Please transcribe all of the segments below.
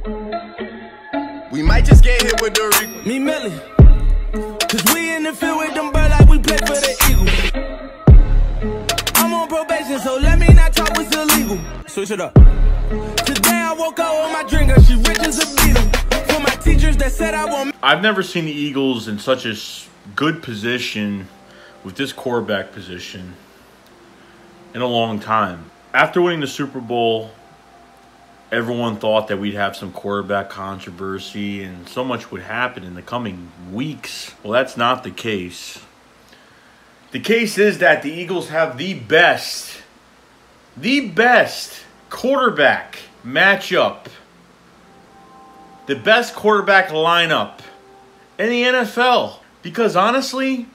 We might just get hit with the Rico. Me Millie. Cause we in the field with them birds like we play for the Eagles. I'm on probation, so let me not talk what's illegal. Switch it up. Today I woke up with my drinker, she rich as a beetle. For my teachers that said I won't. I've never seen the Eagles in such a good position with this quarterback position in a long time. After winning the Super Bowl, everyone thought that we'd have some quarterback controversy and so much would happen in the coming weeks. Well, that's not the case. The case is that the Eagles have the best quarterback matchup, the best quarterback lineup in the NFL. Because honestly,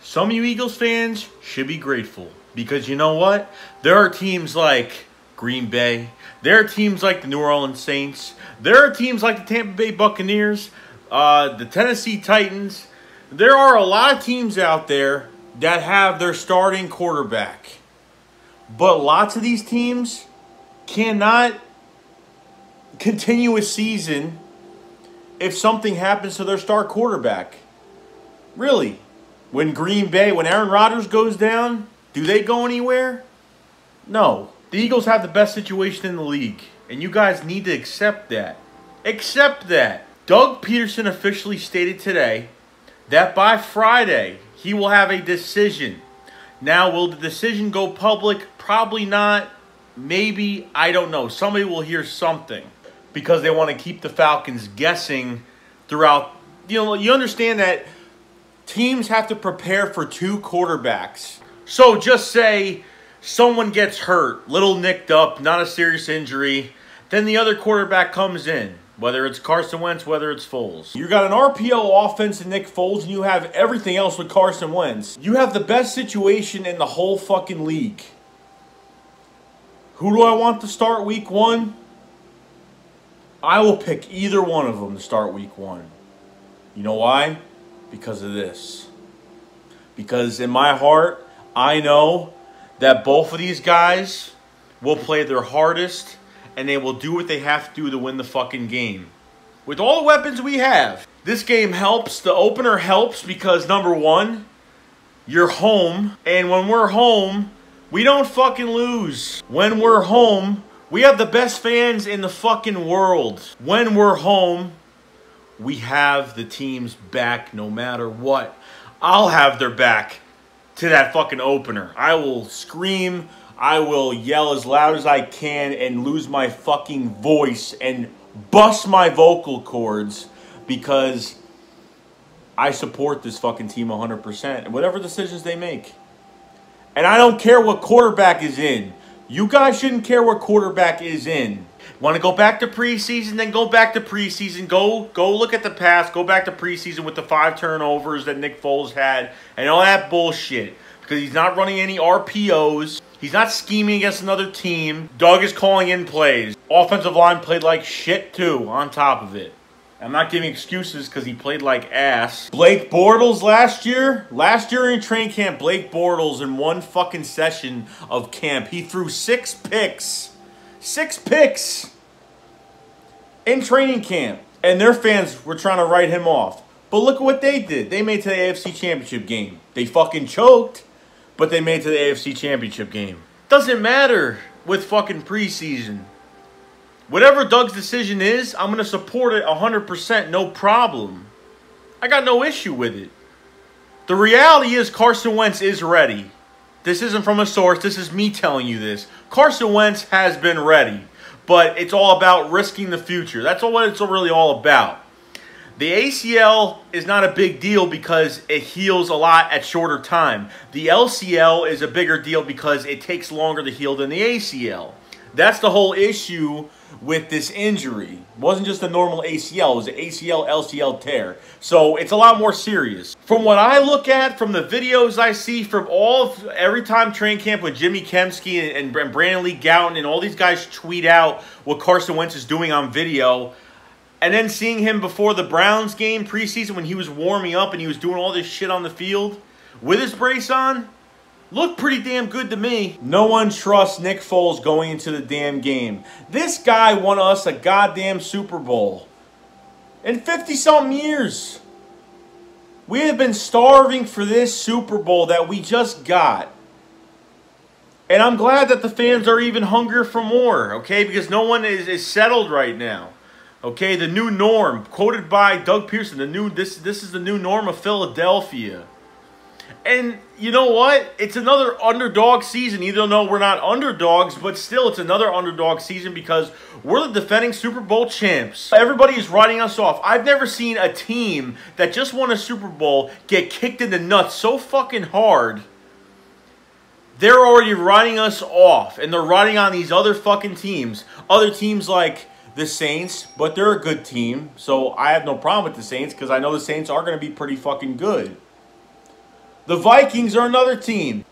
some of you Eagles fans should be grateful. Because you know what? There are teams like Green Bay. There are teams like the New Orleans Saints. There are teams like the Tampa Bay Buccaneers, the Tennessee Titans. There are a lot of teams out there that have their starting quarterback. But lots of these teams cannot continue a season if something happens to their star quarterback. Really. When Aaron Rodgers goes down, do they go anywhere? No. The Eagles have the best situation in the league, and you guys need to accept that. Accept that. Doug Peterson officially stated today that by Friday, he will have a decision. Now, will the decision go public? Probably not. Maybe. I don't know. Somebody will hear something because they want to keep the Falcons guessing throughout. You know, you understand that teams have to prepare for two quarterbacks. So just say someone gets hurt, little nicked up, not a serious injury, then the other quarterback comes in, whether it's Carson Wentz, whether it's Foles. You got an RPO offense in Nick Foles, and you have everything else with Carson Wentz. You have the best situation in the whole fucking league. Who do I want to start week 1? I will pick either one of them to start week 1. You know why? Because of this. Because in my heart, I know that both of these guys will play their hardest and they will do what they have to do to win the fucking game. With all the weapons we have, this game helps. The opener helps because, number one, you're home. And when we're home, we don't fucking lose. When we're home, we have the best fans in the fucking world. When we're home, we have the team's back no matter what. I'll have their back to that fucking opener. I will scream, I will yell as loud as I can and lose my fucking voice and bust my vocal cords because I support this fucking team 100% and whatever decisions they make. And I don't care what quarterback is in. You guys shouldn't care what quarterback is in. Want to go back to preseason? Then go back to preseason. Go look at the past. Go back to preseason with the 5 turnovers that Nick Foles had and all that bullshit. Because he's not running any RPOs. He's not scheming against another team. Doug is calling in plays. Offensive line played like shit too on top of it. I'm not giving excuses because he played like ass. Blake Bortles last year in training camp, Blake Bortles in one fucking session of camp, he threw 6 picks. 6 picks in training camp. And their fans were trying to write him off. But look at what they did. They made it to the AFC Championship game. They fucking choked, but they made it to the AFC Championship game. Doesn't matter with fucking preseason. Whatever Doug's decision is, I'm going to support it 100%, no problem. I got no issue with it. The reality is Carson Wentz is ready. This isn't from a source. This is me telling you this. Carson Wentz has been ready. But it's all about risking the future. That's what it's really all about. The ACL is not a big deal because it heals a lot at shorter time. The LCL is a bigger deal because it takes longer to heal than the ACL. That's the whole issue with this injury. It wasn't just a normal ACL. It was an ACL, LCL tear. So it's a lot more serious. From what I look at, from the videos I see, from every time training camp with Jimmy Kemsky and Brandon Lee Gowton and all these guys tweet out what Carson Wentz is doing on video, and then seeing him before the Browns game preseason when he was warming up and he was doing all this shit on the field with his brace on, looked pretty damn good to me. No one trusts Nick Foles going into the damn game. This guy won us a goddamn Super Bowl in 50-something years. We have been starving for this Super Bowl that we just got. And I'm glad that the fans are even hungrier for more, okay? Because no one is settled right now. Okay, the new norm, quoted by Doug Pearson, this is the new norm of Philadelphia. And you know what? It's another underdog season, even though we're not underdogs, but still it's another underdog season because we're the defending Super Bowl champs. Everybody is writing us off. I've never seen a team that just won a Super Bowl get kicked in the nuts so fucking hard. They're already writing us off, and they're writing on these other fucking teams. Other teams like the Saints, but they're a good team, so I have no problem with the Saints because I know the Saints are going to be pretty fucking good. The Vikings are another team.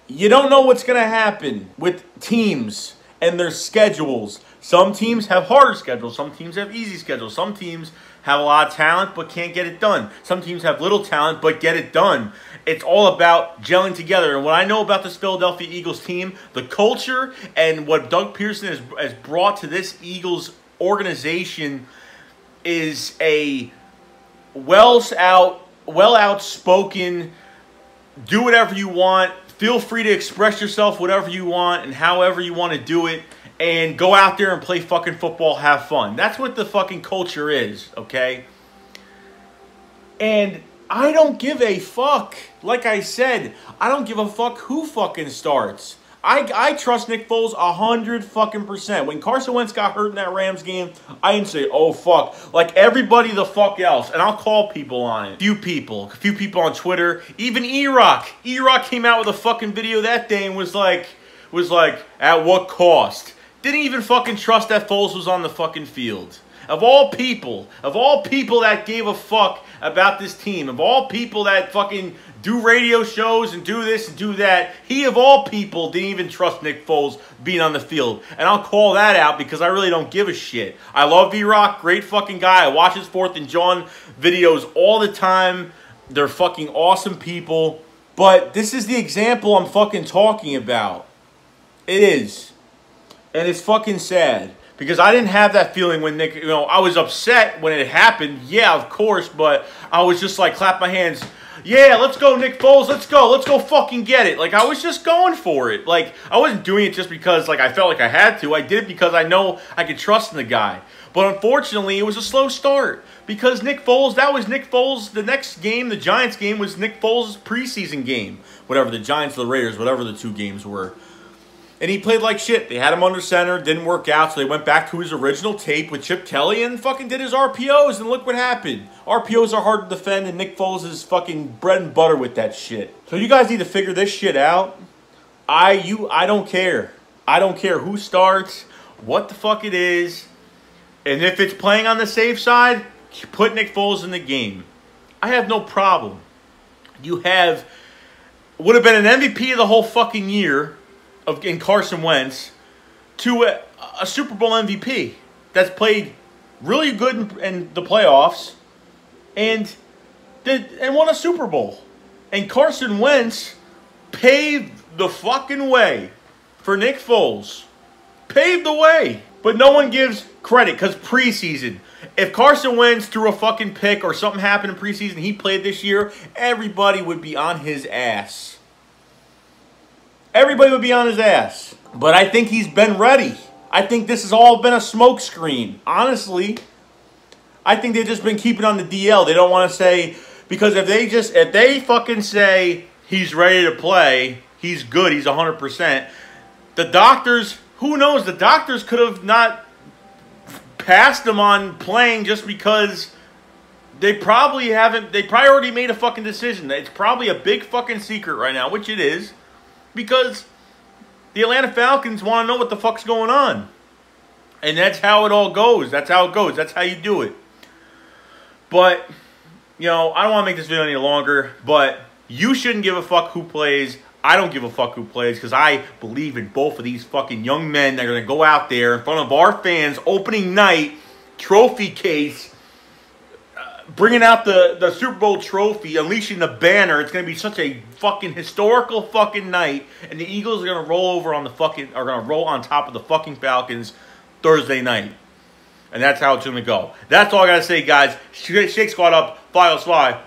You don't know what's going to happen with teams and their schedules. Some teams have harder schedules. Some teams have easy schedules. Some teams have a lot of talent but can't get it done. Some teams have little talent but get it done. It's all about gelling together. And what I know about this Philadelphia Eagles team, the culture and what Doug Pearson has brought to this Eagles organization is a well-outspoken, do whatever you want, feel free to express yourself whatever you want and however you want to do it, and go out there and play fucking football, have fun. That's what the fucking culture is, okay? And I don't give a fuck. Like I said, I don't give a fuck who fucking starts. I trust Nick Foles 100%. When Carson Wentz got hurt in that Rams game, I didn't say, oh, fuck. Like everybody the fuck else. And I'll call people on it. A few people on Twitter. Even E-Rock. E-Rock came out with a fucking video that day and was like, at what cost? Didn't even fucking trust that Foles was on the fucking field. Of all people that gave a fuck about this team, of all people that fucking do radio shows and do this and do that, he of all people didn't even trust Nick Foles being on the field. And I'll call that out because I really don't give a shit. I love V-Rock, great fucking guy. I watch his 4th and John videos all the time. They're fucking awesome people. But this is the example I'm fucking talking about. It is. And it's fucking sad. Because I didn't have that feeling when Nick, I was upset when it happened. Yeah, of course, but I was just like, clap my hands. Yeah, let's go, Nick Foles. Let's go fucking get it. Like, I was just going for it. Like, I wasn't doing it just because, like, I felt like I had to. I did it because I know I could trust in the guy. But unfortunately, it was a slow start. Because Nick Foles, that was Nick Foles. The next game, the Giants game, was Nick Foles' preseason game. Whatever, the Giants or the Raiders, whatever the two games were. And he played like shit. They had him under center, didn't work out, so they went back to his original tape with Chip Kelly and fucking did his RPOs, and look what happened. RPOs are hard to defend, and Nick Foles is fucking bread and butter with that shit. So you guys need to figure this shit out. I don't care. I don't care who starts, what the fuck it is, and if it's playing on the safe side, put Nick Foles in the game. I have no problem. You would have been an MVP of the whole fucking year, in Carson Wentz, to a Super Bowl MVP that's played really good in the playoffs and won a Super Bowl. And Carson Wentz paved the fucking way for Nick Foles. Paved the way. But no one gives credit because preseason. If Carson Wentz threw a fucking pick or something happened in preseason, he played this year, everybody would be on his ass. Everybody would be on his ass. But I think he's been ready. I think this has all been a smokescreen. Honestly, I think they've just been keeping on the DL. They don't want to say, because if they fucking say he's ready to play, he's good, he's 100%, the doctors, who knows, the doctors could have not passed him on playing just because they probably already made a fucking decision. It's probably a big fucking secret right now, which it is. Because the Atlanta Falcons want to know what the fuck's going on. And that's how it all goes. That's how it goes. That's how you do it. But, I don't want to make this video any longer. But you shouldn't give a fuck who plays. I don't give a fuck who plays. Because I believe in both of these fucking young men that are going to go out there in front of our fans, opening night, trophy case, bringing out the Super Bowl trophy, unleashing the banner. It's going to be such a fucking historical fucking night, and the Eagles are going to roll over on the fucking, are going to roll on top of the fucking Falcons Thursday night. And that's how it's going to go. That's all I got to say, guys. Shake Squad up. Fly, Fly.